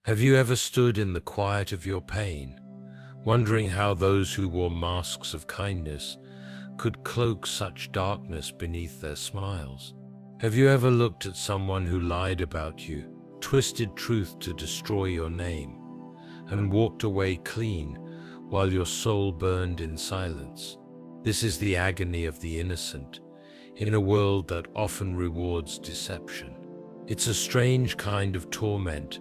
Have you ever stood in the quiet of your pain, wondering how those who wore masks of kindness could cloak such darkness beneath their smiles? Have you ever looked at someone who lied about you, twisted truth to destroy your name, and walked away clean while your soul burned in silence? This is the agony of the innocent in a world that often rewards deception. It's a strange kind of torment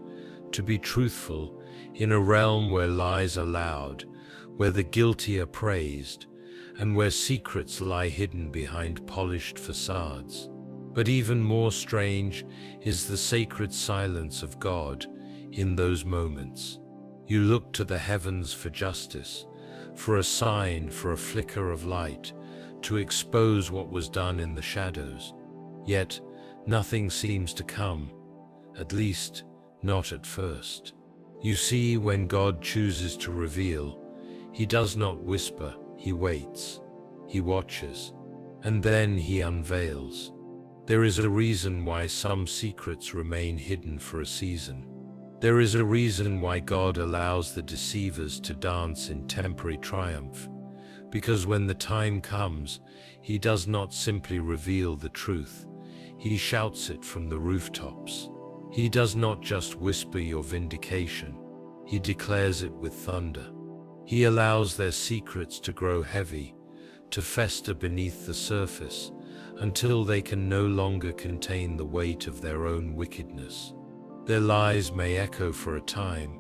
to be truthful in a realm where lies are loud, where the guilty are praised, and where secrets lie hidden behind polished facades. But even more strange is the sacred silence of God in those moments. You look to the heavens for justice, for a sign, for a flicker of light, to expose what was done in the shadows. Yet nothing seems to come, at least not at first. You see, when God chooses to reveal, He does not whisper, He waits, He watches, and then He unveils. There is a reason why some secrets remain hidden for a season. There is a reason why God allows the deceivers to dance in temporary triumph, because when the time comes, He does not simply reveal the truth, He shouts it from the rooftops. He does not just whisper your vindication, He declares it with thunder. He allows their secrets to grow heavy, to fester beneath the surface, until they can no longer contain the weight of their own wickedness. Their lies may echo for a time,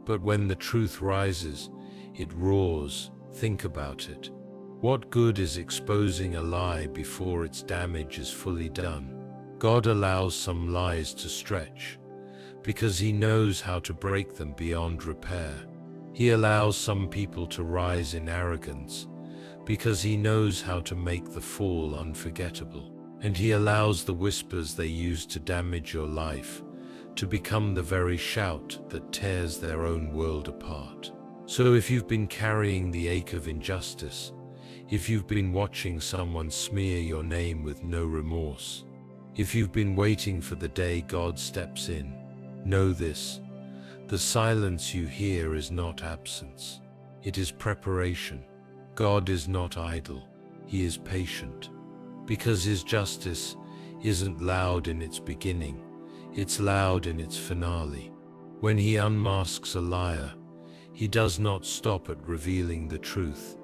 but when the truth rises, it roars. Think about it. What good is exposing a lie before its damage is fully done? God allows some lies to stretch, because He knows how to break them beyond repair. He allows some people to rise in arrogance, because He knows how to make the fall unforgettable. And He allows the whispers they use to damage your life to become the very shout that tears their own world apart. So if you've been carrying the ache of injustice, if you've been watching someone smear your name with no remorse, if you've been waiting for the day God steps in, know this: the silence you hear is not absence, it is preparation. God is not idle, He is patient, because His justice isn't loud in its beginning, it's loud in its finale. When He unmasks a liar, He does not stop at revealing the truth.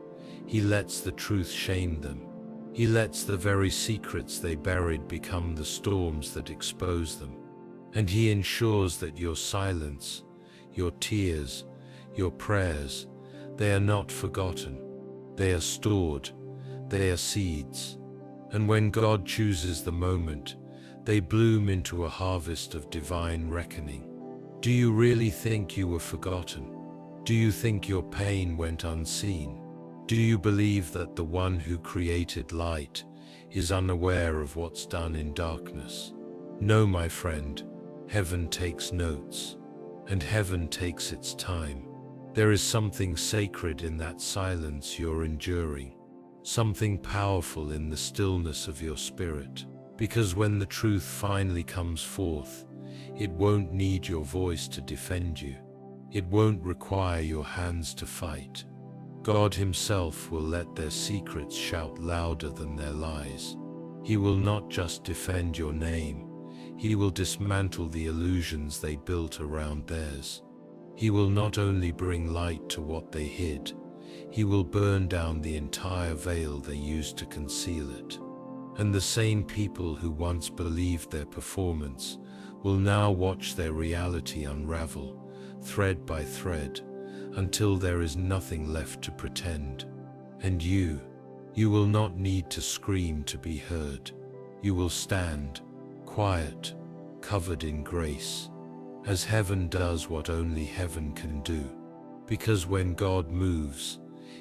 He lets the truth shame them. He lets the very secrets they buried become the storms that expose them. And He ensures that your silence, your tears, your prayers, they are not forgotten. They are stored. They are seeds. And when God chooses the moment, they bloom into a harvest of divine reckoning. Do you really think you were forgotten? Do you think your pain went unseen? Do you believe that the one who created light is unaware of what's done in darkness? No, my friend, heaven takes notes, and heaven takes its time. There is something sacred in that silence you're enduring, something powerful in the stillness of your spirit, because when the truth finally comes forth, it won't need your voice to defend you. It won't require your hands to fight. God Himself will let their secrets shout louder than their lies. He will not just defend your name, He will dismantle the illusions they built around theirs. He will not only bring light to what they hid, He will burn down the entire veil they used to conceal it. And the same people who once believed their performance will now watch their reality unravel, thread by thread, until there is nothing left to pretend. And you will not need to scream to be heard. You will stand, quiet, covered in grace, as heaven does what only heaven can do. Because when God moves,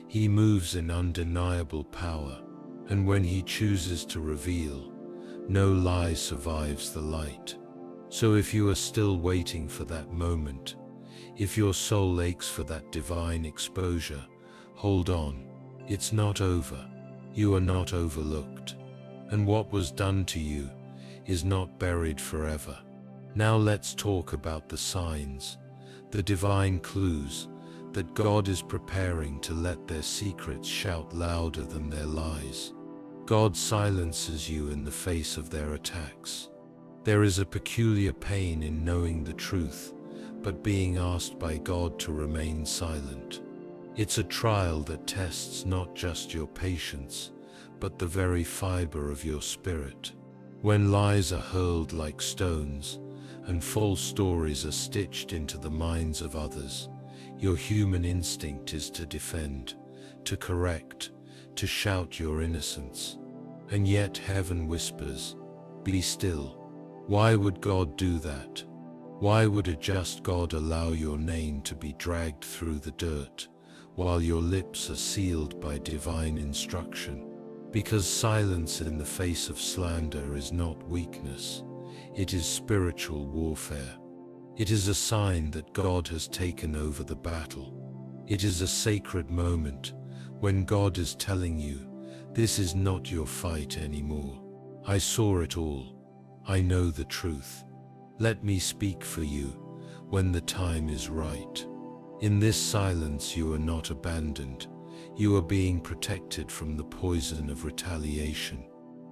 He moves in undeniable power, and when He chooses to reveal, no lie survives the light. So if you are still waiting for that moment, if your soul aches for that divine exposure, hold on. It's not over. You are not overlooked. And what was done to you is not buried forever. Now let's talk about the signs, the divine clues that God is preparing to let their secrets shout louder than their lies. God silences you in the face of their attacks. There is a peculiar pain in knowing the truth, but being asked by God to remain silent. It's a trial that tests not just your patience, but the very fiber of your spirit. When lies are hurled like stones, and false stories are stitched into the minds of others, your human instinct is to defend, to correct, to shout your innocence. And yet heaven whispers, "Be still." Why would God do that? Why would a just God allow your name to be dragged through the dirt, while your lips are sealed by divine instruction? Because silence in the face of slander is not weakness, it is spiritual warfare. It is a sign that God has taken over the battle. It is a sacred moment when God is telling you, this is not your fight anymore. I saw it all. I know the truth. Let me speak for you when the time is right. In this silence you are not abandoned. You are being protected from the poison of retaliation.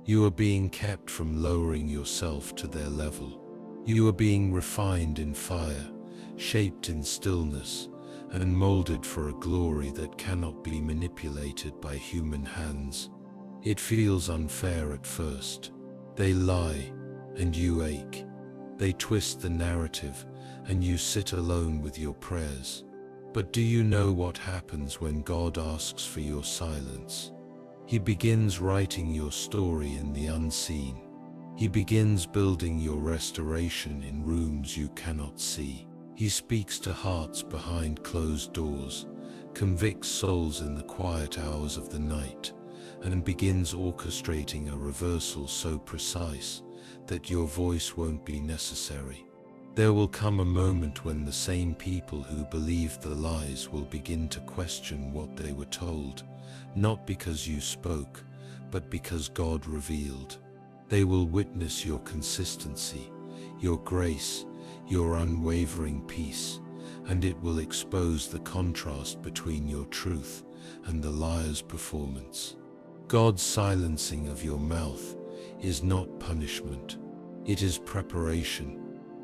You are being kept from lowering yourself to their level. You are being refined in fire, shaped in stillness, and molded for a glory that cannot be manipulated by human hands. It feels unfair at first. They lie, and you ache. They twist the narrative, and you sit alone with your prayers. But do you know what happens when God asks for your silence? He begins writing your story in the unseen. He begins building your restoration in rooms you cannot see. He speaks to hearts behind closed doors, convicts souls in the quiet hours of the night, and begins orchestrating a reversal so precise that your voice won't be necessary. There will come a moment when the same people who believed the lies will begin to question what they were told, not because you spoke, but because God revealed. They will witness your consistency, your grace, your unwavering peace, and it will expose the contrast between your truth and the liar's performance. God's silencing of your mouth is not punishment, it is preparation.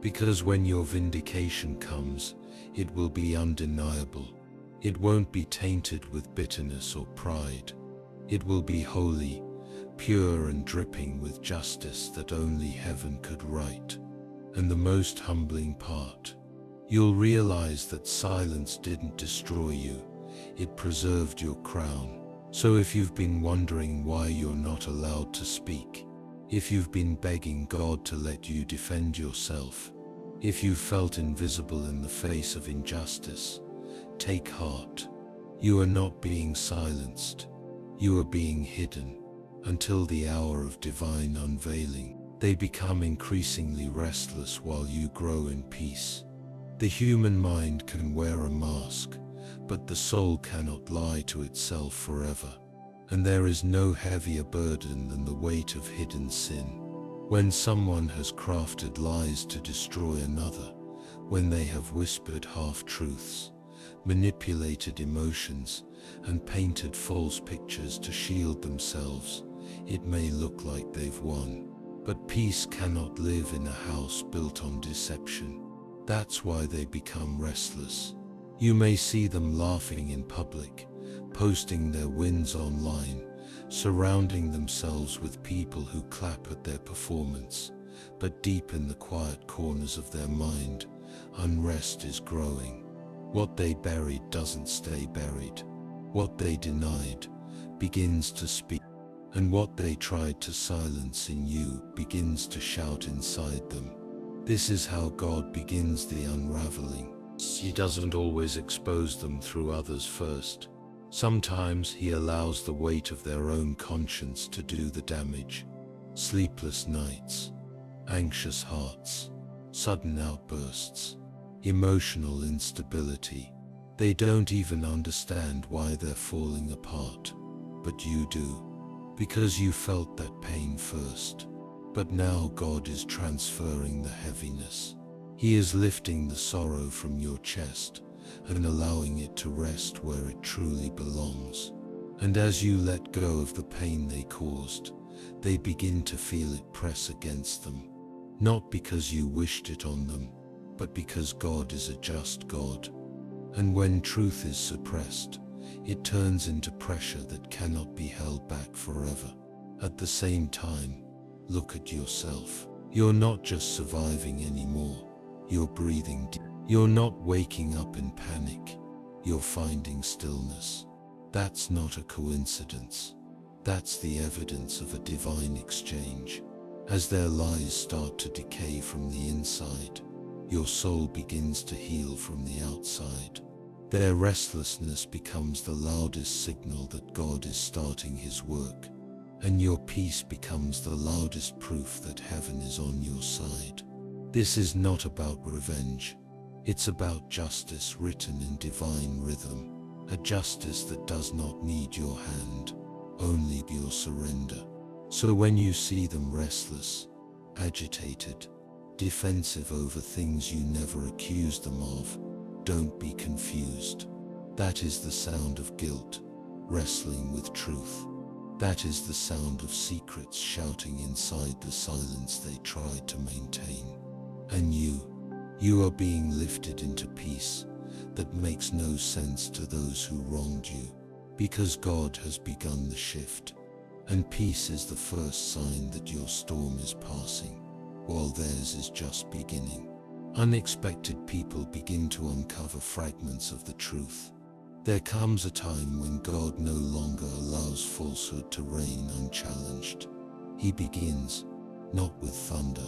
Because when your vindication comes, it will be undeniable. It won't be tainted with bitterness or pride. It will be holy, pure and dripping with justice that only heaven could write. And the most humbling part, you'll realize that silence didn't destroy you, it preserved your crown. So if you've been wondering why you're not allowed to speak, if you've been begging God to let you defend yourself, if you felt invisible in the face of injustice, take heart. You are not being silenced. You are being hidden. Until the hour of divine unveiling, they become increasingly restless while you grow in peace. The human mind can wear a mask, but the soul cannot lie to itself forever. And there is no heavier burden than the weight of hidden sin. When someone has crafted lies to destroy another, when they have whispered half-truths, manipulated emotions, and painted false pictures to shield themselves, it may look like they've won. But peace cannot live in a house built on deception. That's why they become restless. You may see them laughing in public, posting their wins online, surrounding themselves with people who clap at their performance, but deep in the quiet corners of their mind, unrest is growing. What they buried doesn't stay buried. What they denied begins to speak, and what they tried to silence in you begins to shout inside them. This is how God begins the unraveling. He doesn't always expose them through others first. Sometimes he allows the weight of their own conscience to do the damage. Sleepless nights, anxious hearts, sudden outbursts, emotional instability. They don't even understand why they're falling apart. But you do, because you felt that pain first. But now God is transferring the heaviness. He is lifting the sorrow from your chest and allowing it to rest where it truly belongs. And as you let go of the pain they caused, they begin to feel it press against them, not because you wished it on them, but because God is a just God. And when truth is suppressed, it turns into pressure that cannot be held back forever. At the same time, look at yourself. You're not just surviving anymore, you're breathing deep. You're not waking up in panic, you're finding stillness. That's not a coincidence. That's the evidence of a divine exchange. As their lies start to decay from the inside, your soul begins to heal from the outside. Their restlessness becomes the loudest signal that God is starting His work, and your peace becomes the loudest proof that heaven is on your side. This is not about revenge. It's about justice written in divine rhythm, a justice that does not need your hand, only your surrender. So when you see them restless, agitated, defensive over things you never accused them of, don't be confused. That is the sound of guilt, wrestling with truth. That is the sound of secrets shouting inside the silence they tried to maintain. And you are being lifted into peace that makes no sense to those who wronged you, because God has begun the shift, and peace is the first sign that your storm is passing, while theirs is just beginning. Unexpected people begin to uncover fragments of the truth. There comes a time when God no longer allows falsehood to reign unchallenged. He begins, not with thunder,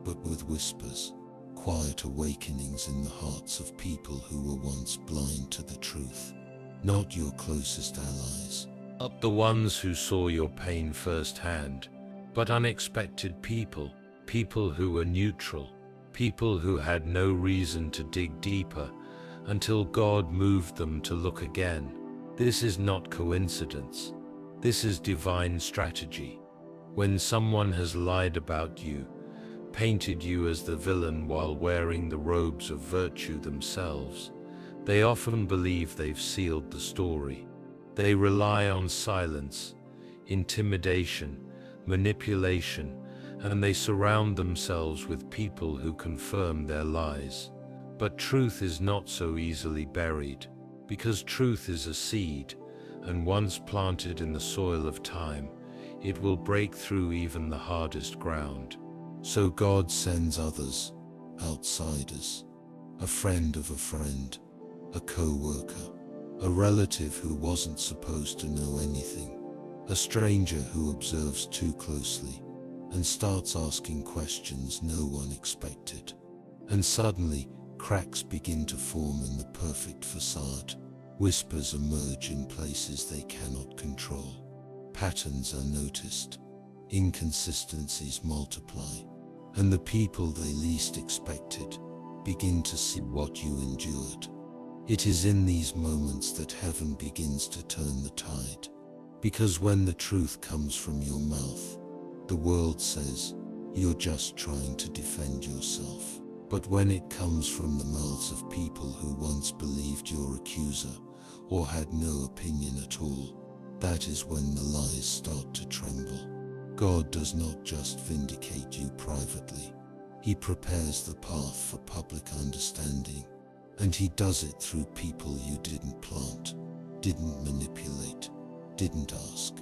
but with whispers, quiet awakenings in the hearts of people who were once blind to the truth, not your closest allies. Not the ones who saw your pain firsthand, but unexpected people, people who were neutral, people who had no reason to dig deeper until God moved them to look again. This is not coincidence. This is divine strategy. When someone has lied about you, painted you as the villain while wearing the robes of virtue themselves, they often believe they've sealed the story. They rely on silence, intimidation, manipulation, and they surround themselves with people who confirm their lies. But truth is not so easily buried, because truth is a seed, and once planted in the soil of time, it will break through even the hardest ground. So God sends others, outsiders, a friend of a friend, a co-worker, a relative who wasn't supposed to know anything, a stranger who observes too closely and starts asking questions no one expected. And suddenly, cracks begin to form in the perfect facade. Whispers emerge in places they cannot control. Patterns are noticed. Inconsistencies multiply. And the people they least expected begin to see what you endured. It is in these moments that heaven begins to turn the tide. Because when the truth comes from your mouth, the world says, you're just trying to defend yourself. But when it comes from the mouths of people who once believed your accuser or had no opinion at all, that is when the lies start to tremble. God does not just vindicate you privately. He prepares the path for public understanding, and He does it through people you didn't plant, didn't manipulate, didn't ask.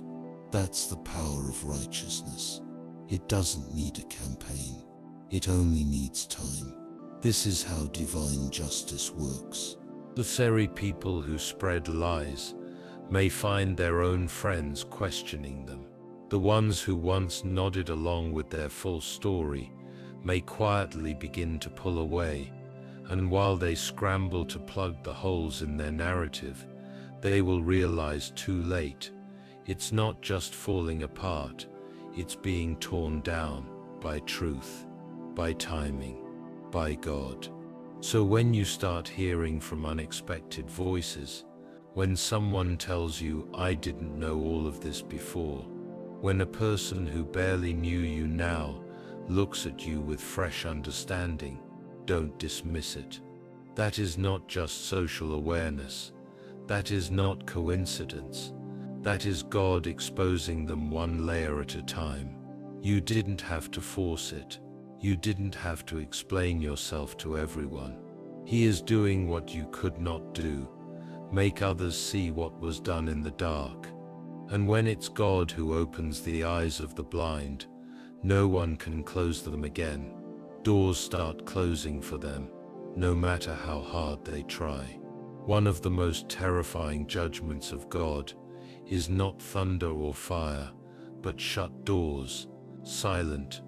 That's the power of righteousness. It doesn't need a campaign. It only needs time. This is how divine justice works. The very people who spread lies may find their own friends questioning them. The ones who once nodded along with their full story may quietly begin to pull away, and while they scramble to plug the holes in their narrative, they will realize too late, it's not just falling apart, it's being torn down by truth, by timing, by God. So when you start hearing from unexpected voices, when someone tells you, I didn't know all of this before, when a person who barely knew you now looks at you with fresh understanding, don't dismiss it. That is not just social awareness. That is not coincidence. That is God exposing them one layer at a time. You didn't have to force it. You didn't have to explain yourself to everyone. He is doing what you could not do, make others see what was done in the dark. And when it's God who opens the eyes of the blind, no one can close them again. Doors start closing for them, no matter how hard they try. One of the most terrifying judgments of God is not thunder or fire, but shut doors, silent,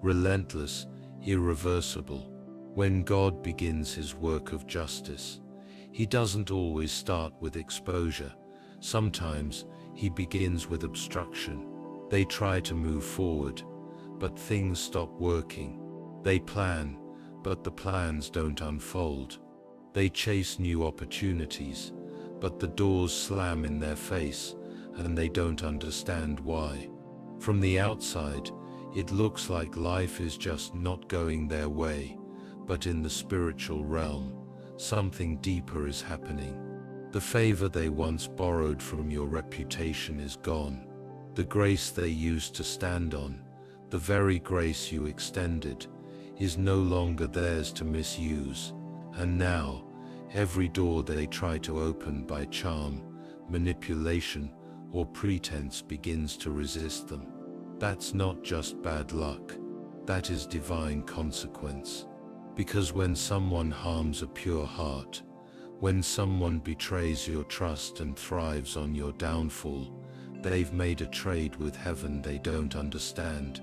relentless, irreversible. When God begins his work of justice, he doesn't always start with exposure. Sometimes he begins with obstruction. They try to move forward, but things stop working. They plan, but the plans don't unfold. They chase new opportunities, but the doors slam in their face, and they don't understand why. From the outside, it looks like life is just not going their way, but in the spiritual realm, something deeper is happening. The favor they once borrowed from your reputation is gone. The grace they used to stand on, the very grace you extended, is no longer theirs to misuse. And now, every door they try to open by charm, manipulation, or pretense begins to resist them. That's not just bad luck. That is divine consequence. Because when someone harms a pure heart, when someone betrays your trust and thrives on your downfall, they've made a trade with heaven they don't understand.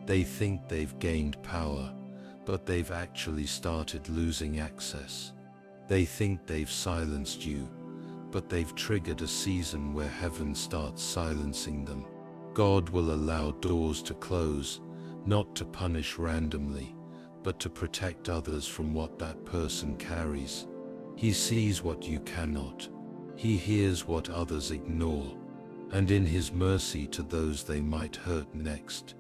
They think they've gained power, but they've actually started losing access. They think they've silenced you, but they've triggered a season where heaven starts silencing them. God will allow doors to close, not to punish randomly, but to protect others from what that person carries. He sees what you cannot. He hears what others ignore. And in his mercy to those they might hurt next,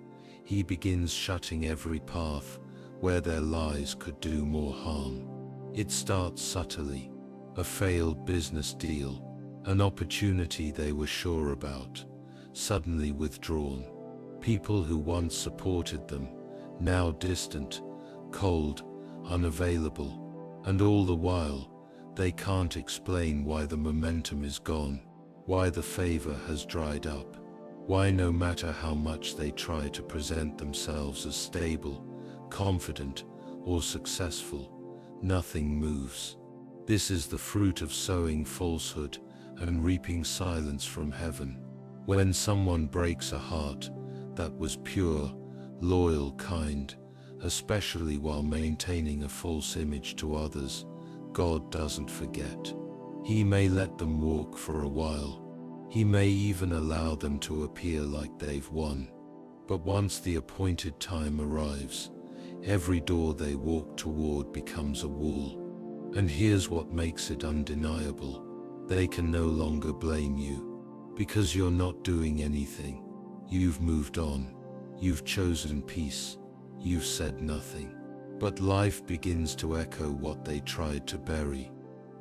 he begins shutting every path where their lies could do more harm. It starts subtly, a failed business deal, an opportunity they were sure about, suddenly withdrawn. People who once supported them, now distant, cold, unavailable, and all the while, they can't explain why the momentum is gone, why the favor has dried up, why no matter how much they try to present themselves as stable, confident, or successful, nothing moves. This is the fruit of sowing falsehood and reaping silence from heaven. When someone breaks a heart that was pure, loyal, kind, especially while maintaining a false image to others, God doesn't forget. He may let them walk for a while. He may even allow them to appear like they've won. But once the appointed time arrives, every door they walk toward becomes a wall. And here's what makes it undeniable. They can no longer blame you, because you're not doing anything. You've moved on. You've chosen peace. You've said nothing. But life begins to echo what they tried to bury,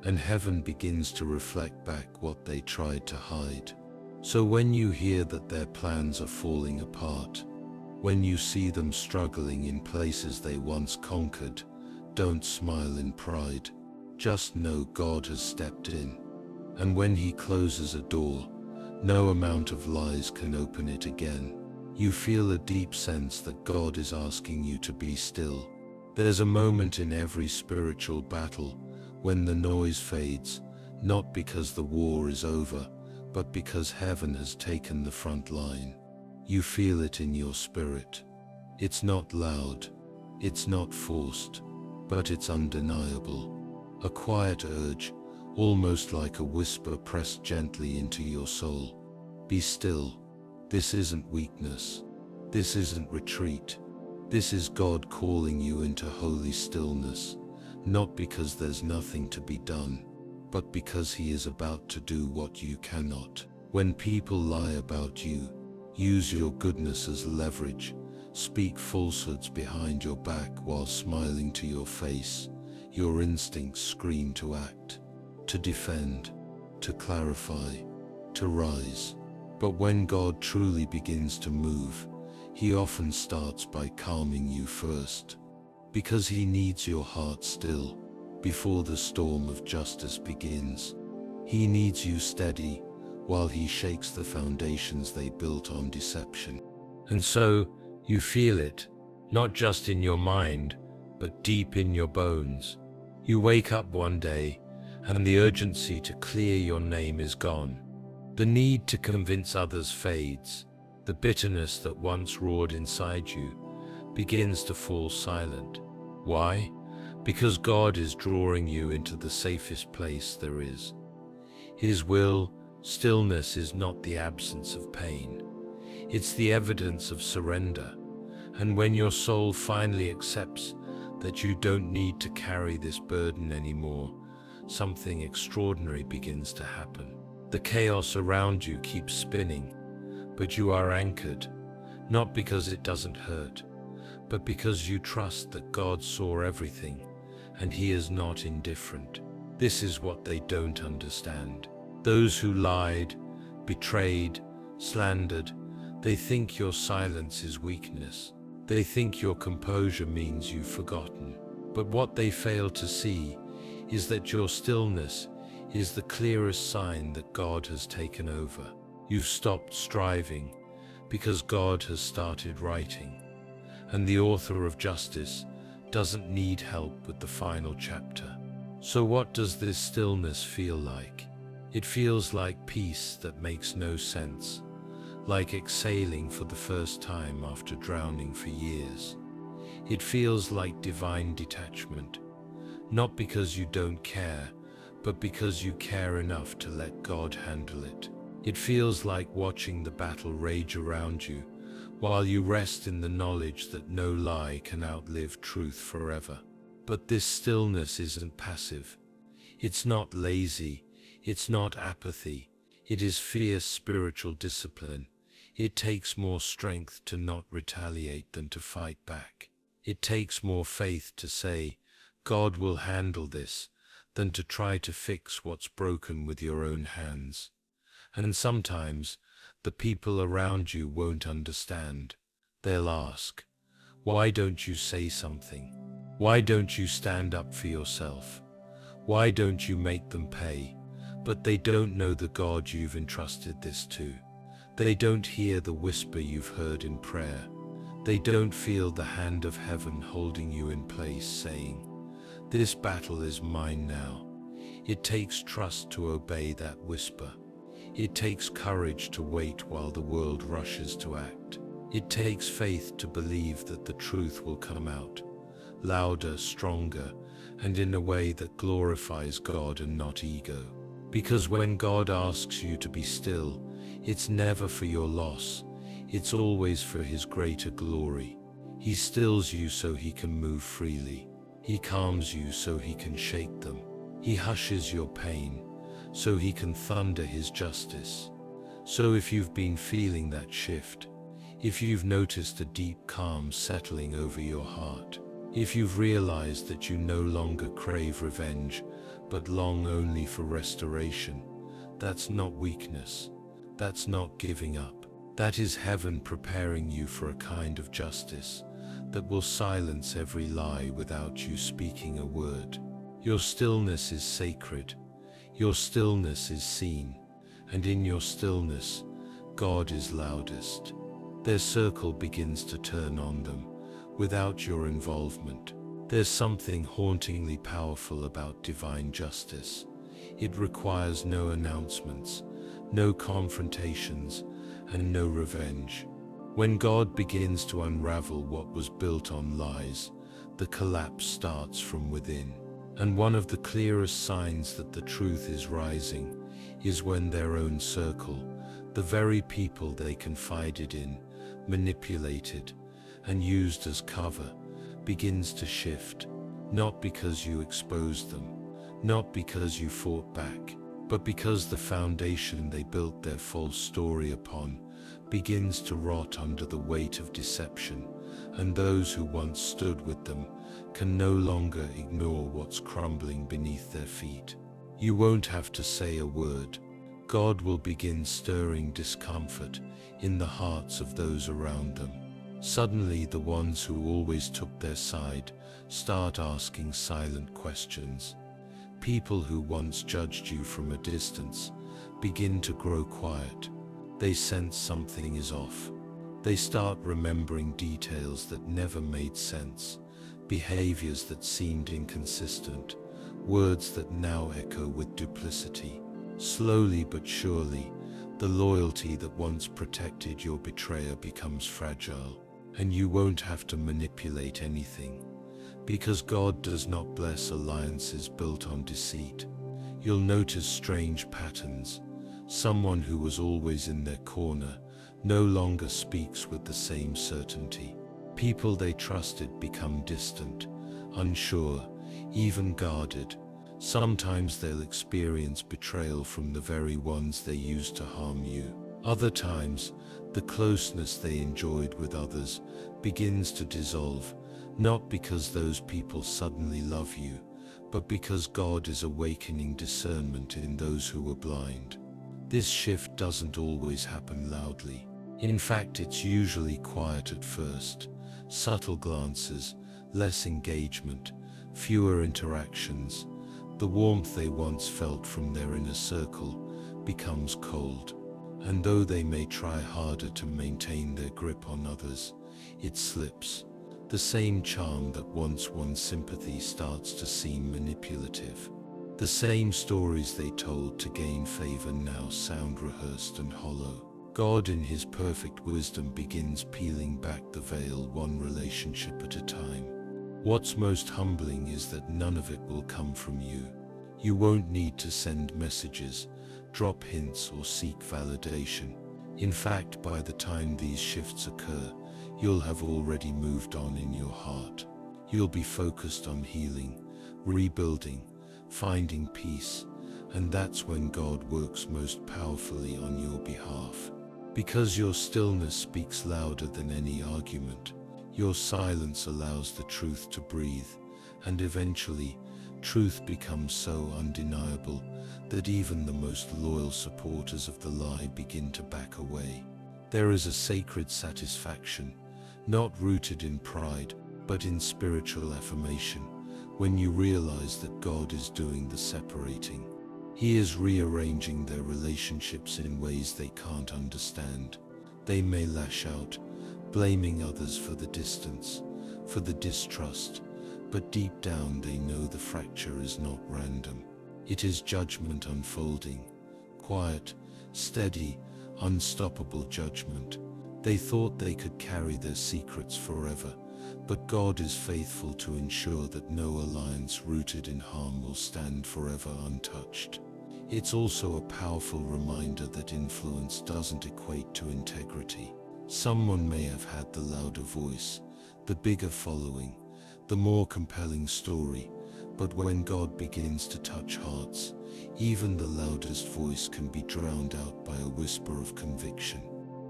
and heaven begins to reflect back what they tried to hide. So when you hear that their plans are falling apart, when you see them struggling in places they once conquered, don't smile in pride. Just know God has stepped in. And when he closes a door, no amount of lies can open it again. You feel a deep sense that God is asking you to be still. There's a moment in every spiritual battle when the noise fades, not because the war is over, but because heaven has taken the front line. You feel it in your spirit. It's not loud, it's not forced, but it's undeniable. A quiet urge, almost like a whisper pressed gently into your soul. Be still. This isn't weakness. This isn't retreat. This is God calling you into holy stillness, not because there's nothing to be done, but because he is about to do what you cannot. When people lie about you, use your goodness as leverage, speak falsehoods behind your back while smiling to your face. Your instincts scream to act, to defend, to clarify, to rise. But when God truly begins to move, He often starts by calming you first, because He needs your heart still before the storm of justice begins. He needs you steady while He shakes the foundations they built on deception. And so you feel it, not just in your mind, but deep in your bones. You wake up one day, and the urgency to clear your name is gone. The need to convince others fades. The bitterness that once roared inside you begins to fall silent. Why? Because God is drawing you into the safest place there is. His will, stillness, is not the absence of pain. It's the evidence of surrender. And when your soul finally accepts that you don't need to carry this burden anymore, something extraordinary begins to happen. The chaos around you keeps spinning, but you are anchored, not because it doesn't hurt, but because you trust that God saw everything and He is not indifferent. This is what they don't understand. Those who lied, betrayed, slandered, they think your silence is weakness. They think your composure means you've forgotten. But what they fail to see is that your stillness is the clearest sign that God has taken over. You've stopped striving because God has started writing, and the author of justice doesn't need help with the final chapter. So what does this stillness feel like? It feels like peace that makes no sense, like exhaling for the first time after drowning for years. It feels like divine detachment, not because you don't care, but because you care enough to let God handle it. It feels like watching the battle rage around you, while you rest in the knowledge that no lie can outlive truth forever. But this stillness isn't passive. It's not lazy. It's not apathy. It is fierce spiritual discipline. It takes more strength to not retaliate than to fight back. It takes more faith to say, God will handle this, than to try to fix what's broken with your own hands. And sometimes, the people around you won't understand. They'll ask, why don't you say something? Why don't you stand up for yourself? Why don't you make them pay? But they don't know the God you've entrusted this to. They don't hear the whisper you've heard in prayer. They don't feel the hand of heaven holding you in place, saying, this battle is mine now. It takes trust to obey that whisper. It takes courage to wait while the world rushes to act. It takes faith to believe that the truth will come out, louder, stronger, and in a way that glorifies God and not ego. Because when God asks you to be still, it's never for your loss. It's always for His greater glory. He stills you so He can move freely. He calms you so He can shake them. He hushes your pain so He can thunder His justice. So if you've been feeling that shift, if you've noticed a deep calm settling over your heart, if you've realized that you no longer crave revenge, but long only for restoration, that's not weakness. That's not giving up. That is heaven preparing you for a kind of justice that will silence every lie without you speaking a word. Your stillness is sacred. Your stillness is seen. And in your stillness, God is loudest. Their circle begins to turn on them without your involvement. There's something hauntingly powerful about divine justice. It requires no announcements, no confrontations, and no revenge. When God begins to unravel what was built on lies, the collapse starts from within. And one of the clearest signs that the truth is rising is when their own circle, the very people they confided in, manipulated, and used as cover, begins to shift, not because you exposed them, not because you fought back, but because the foundation they built their false story upon begins to rot under the weight of deception and those who once stood with them can no longer ignore what's crumbling beneath their feet. You won't have to say a word. God will begin stirring discomfort in the hearts of those around them. Suddenly, the ones who always took their side start asking silent questions. People who once judged you from a distance begin to grow quiet. They sense something is off. They start remembering details that never made sense, behaviors that seemed inconsistent, words that now echo with duplicity. Slowly but surely, the loyalty that once protected your betrayer becomes fragile, and you won't have to manipulate anything, because God does not bless alliances built on deceit. You'll notice strange patterns. Someone who was always in their corner no longer speaks with the same certainty. People they trusted become distant, unsure, even guarded. Sometimes they'll experience betrayal from the very ones they used to harm you. Other times, the closeness they enjoyed with others begins to dissolve, not because those people suddenly love you, but because God is awakening discernment in those who were blind. This shift doesn't always happen loudly. In fact, it's usually quiet at first. Subtle glances, less engagement, fewer interactions. The warmth they once felt from their inner circle becomes cold. And though they may try harder to maintain their grip on others, it slips. The same charm that once won sympathy starts to seem manipulative. The same stories they told to gain favor now sound rehearsed and hollow. God in His perfect wisdom begins peeling back the veil one relationship at a time. What's most humbling is that none of it will come from you. You won't need to send messages, drop hints, or seek validation. In fact, by the time these shifts occur, you'll have already moved on in your heart. You'll be focused on healing, rebuilding, finding peace, and that's when God works most powerfully on your behalf. Because your stillness speaks louder than any argument, your silence allows the truth to breathe, and eventually, truth becomes so undeniable that even the most loyal supporters of the lie begin to back away. There is a sacred satisfaction, not rooted in pride, but in spiritual affirmation, when you realize that God is doing the separating. He is rearranging their relationships in ways they can't understand. They may lash out, blaming others for the distance, for the distrust, but deep down they know the fracture is not random. It is judgment unfolding, quiet, steady, unstoppable judgment. They thought they could carry their secrets forever, but God is faithful to ensure that no alliance rooted in harm will stand forever untouched. It's also a powerful reminder that influence doesn't equate to integrity. Someone may have had the louder voice, the bigger following, the more compelling story, but when God begins to touch hearts, even the loudest voice can be drowned out by a whisper of conviction.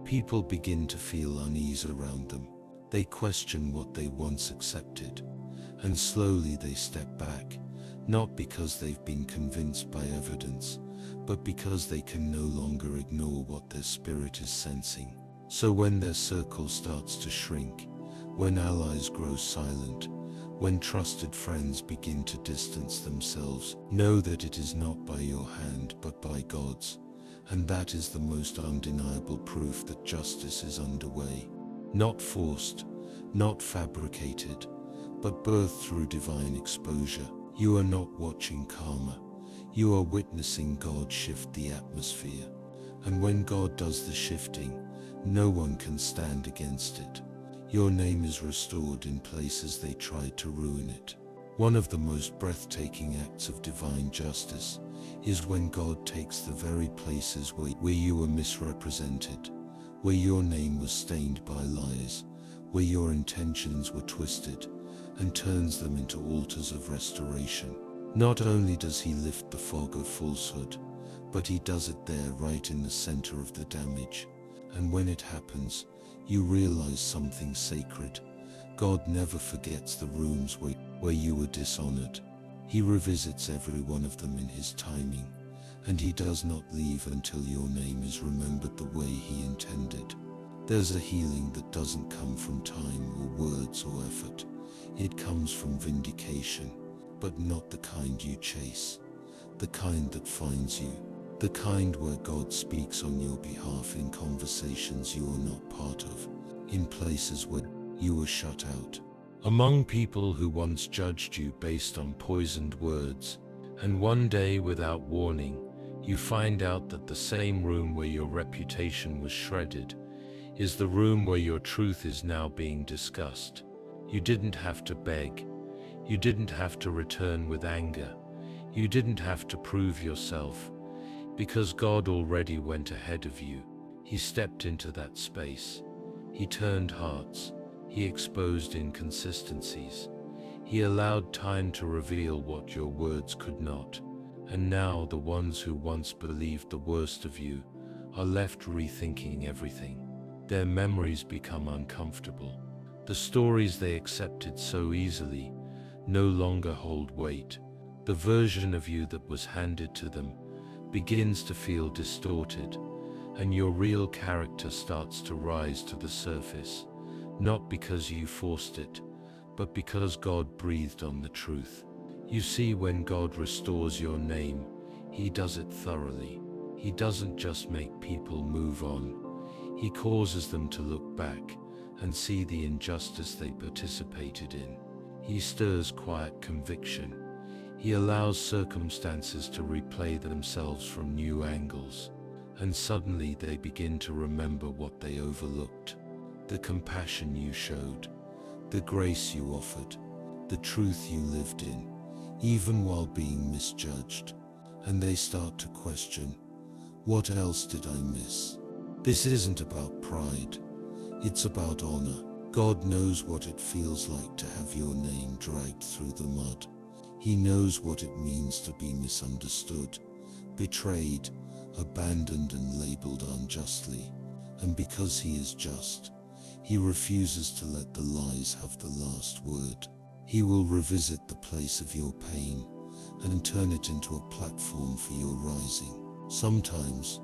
People begin to feel unease around them. They question what they once accepted, and slowly they step back, not because they've been convinced by evidence, but because they can no longer ignore what their spirit is sensing. So when their circle starts to shrink, when allies grow silent, when trusted friends begin to distance themselves, know that it is not by your hand but by God's, and that is the most undeniable proof that justice is underway. Not forced, not fabricated, but birthed through divine exposure. You are not watching karma, you are witnessing God shift the atmosphere. And when God does the shifting, no one can stand against it. Your name is restored in places they tried to ruin it. One of the most breathtaking acts of divine justice is when God takes the very places where you were misrepresented, where your name was stained by lies, where your intentions were twisted, and turns them into altars of restoration. Not only does He lift the fog of falsehood, but He does it there right in the center of the damage. And when it happens, you realize something sacred. God never forgets the rooms where you were dishonored. He revisits every one of them in His timing, and He does not leave until your name is remembered the way He intended. There's a healing that doesn't come from time or words or effort. It comes from vindication, but not the kind you chase, the kind that finds you, the kind where God speaks on your behalf in conversations you are not part of, in places where you were shut out. Among people who once judged you based on poisoned words, and one day without warning, you find out that the same room where your reputation was shredded is the room where your truth is now being discussed. You didn't have to beg. You didn't have to return with anger. You didn't have to prove yourself, because God already went ahead of you. He stepped into that space. He turned hearts. He exposed inconsistencies. He allowed time to reveal what your words could not. And now the ones who once believed the worst of you are left rethinking everything. Their memories become uncomfortable. The stories they accepted so easily no longer hold weight. The version of you that was handed to them begins to feel distorted, and your real character starts to rise to the surface, not because you forced it, but because God breathed on the truth. You see, when God restores your name, He does it thoroughly. He doesn't just make people move on. He causes them to look back and see the injustice they participated in. He stirs quiet conviction. He allows circumstances to replay themselves from new angles, and suddenly they begin to remember what they overlooked. The compassion you showed, the grace you offered, the truth you lived in, even while being misjudged. And they start to question, what else did I miss? This isn't about pride, it's about honor. God knows what it feels like to have your name dragged through the mud. He knows what it means to be misunderstood, betrayed, abandoned and labeled unjustly. And because He is just, He refuses to let the lies have the last word. He will revisit the place of your pain and turn it into a platform for your rising. Sometimes,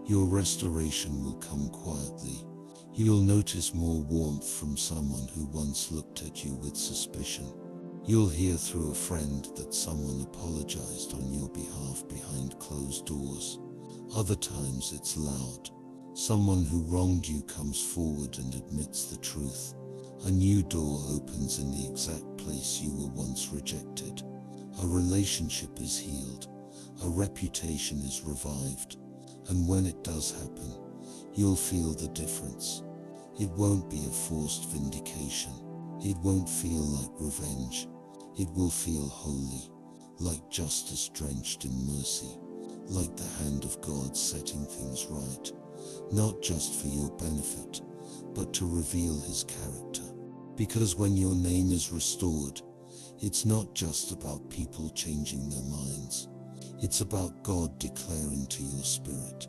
your restoration will come quietly. You'll notice more warmth from someone who once looked at you with suspicion. You'll hear through a friend that someone apologized on your behalf behind closed doors. Other times it's loud. Someone who wronged you comes forward and admits the truth. A new door opens in the exact place you were once rejected. A relationship is healed. A reputation is revived. And when it does happen, you'll feel the difference. It won't be a forced vindication. It won't feel like revenge. It will feel holy, like justice drenched in mercy, like the hand of God setting things right, not just for your benefit, but to reveal His character. Because when your name is restored, it's not just about people changing their minds. It's about God declaring to your spirit,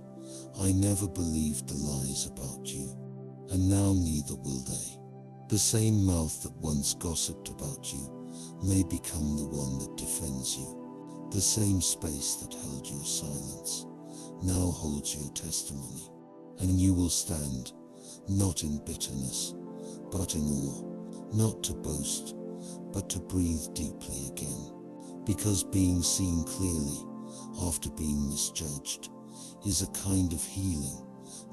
I never believed the lies about you, and now neither will they. The same mouth that once gossiped about you may become the one that defends you. The same space that held your silence now holds your testimony, and you will stand, not in bitterness, but in awe, not to boast, but to breathe deeply again. Because being seen clearly after being misjudged is a kind of healing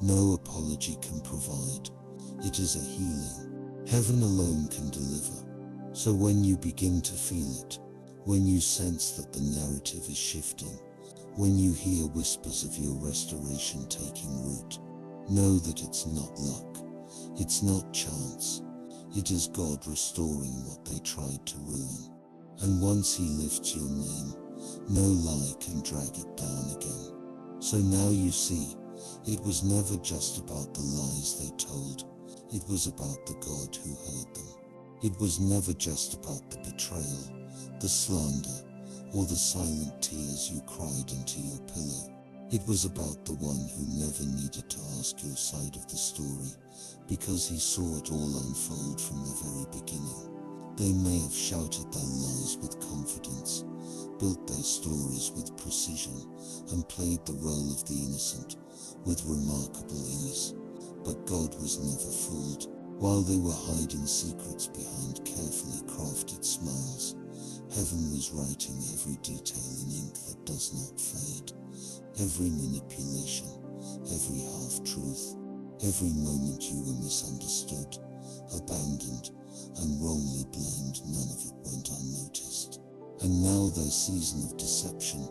no apology can provide. It is a healing heaven alone can deliver. So when you begin to feel it, when you sense that the narrative is shifting, when you hear whispers of your restoration taking root, know that it's not luck, it's not chance, it is God restoring what they tried to ruin. And once He lifts your name, no lie can drag it down again. So now you see, it was never just about the lies they told, it was about the God who heard them. It was never just about the betrayal, the slander, or the silent tears you cried into your pillow. It was about the one who never needed to ask your side of the story, because he saw it all unfold from the very beginning. They may have shouted their lies with confidence, built their stories with precision, and played the role of the innocent with remarkable ease. But God was never fooled. While they were hiding secrets behind carefully crafted smiles, heaven was writing every detail in ink that does not fade. Every manipulation, every half-truth, every moment you were misunderstood, abandoned, and wrongly blamed, none of it went unnoticed. And now their season of deception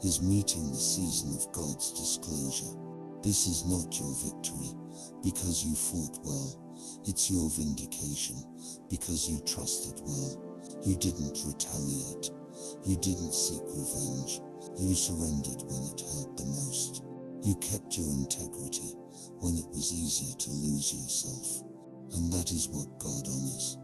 is meeting the season of God's disclosure. This is not your victory because you fought well. It's your vindication because you trusted well. You didn't retaliate. You didn't seek revenge. You surrendered when it hurt the most. You kept your integrity when it was easier to lose yourself. And that is what God honors.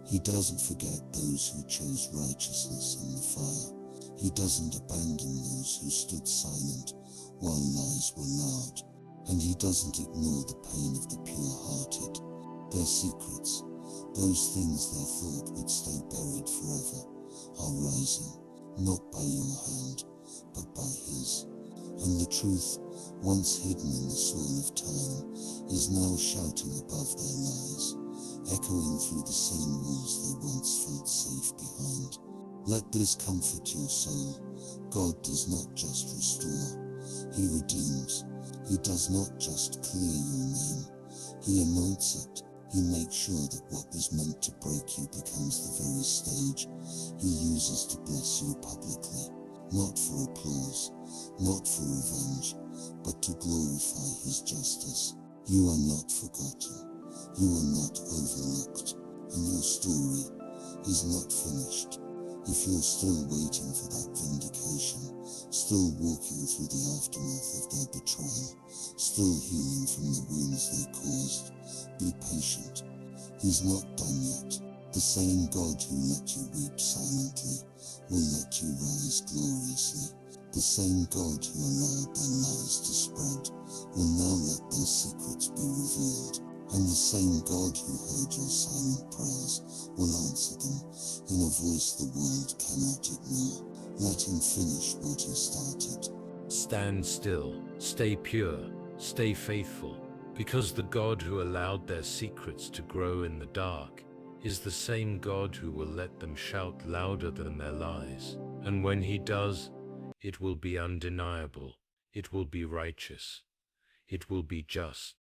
He doesn't forget those who chose righteousness in the fire. He doesn't abandon those who stood silent while lies were loud. And he doesn't ignore the pain of the pure-hearted. Their secrets, those things they thought would stay buried forever, are rising, not by your hand, but by his. And the truth, once hidden in the soil of time, is now shouting above their lies, echoing through the same walls they once felt safe behind. Let this comfort your soul. God does not just restore, he redeems. He does not just clear your name, he anoints it. He makes sure that what was meant to break you becomes the very stage he uses to bless you publicly, not for applause, not for revenge, but to glorify his justice. You are not forgotten, you are not overlooked, and your story is not finished. If you're still waiting for that vindication, still walking through the aftermath of their betrayal, still healing from the wounds they caused, be patient. He's not done yet. The same God who let you weep silently will let you rise gloriously. The same God who allowed their lies to spread will now let their secrets be revealed. And the same God who heard your silent prayers will answer them in a voice the world cannot ignore. Let him finish what he started. Stand still, stay pure, stay faithful, because the God who allowed their secrets to grow in the dark is the same God who will let them shout louder than their lies. And when he does, it will be undeniable, it will be righteous, it will be just.